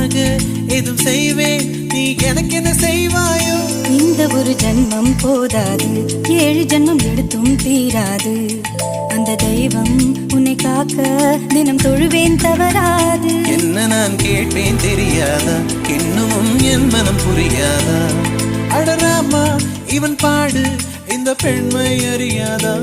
உனக்காக எதுவும் செய்வேன், நீ எனக்கு என்ன செய்வாயோ? இந்த ஒரு ஜன்மம் போதாது, 7 ஜன்மம் எடுத்தும் தீராது. அந்த தெய்வம் உன்னை காக்க தினம் தொழுவேன், தவறாது. என்ன நான் கேட்பேன் தெரியாதா, இன்னும் என் மனம் புரியாதா? அடராமா இவன் பாடு இந்த பெண்மை அறியாதா?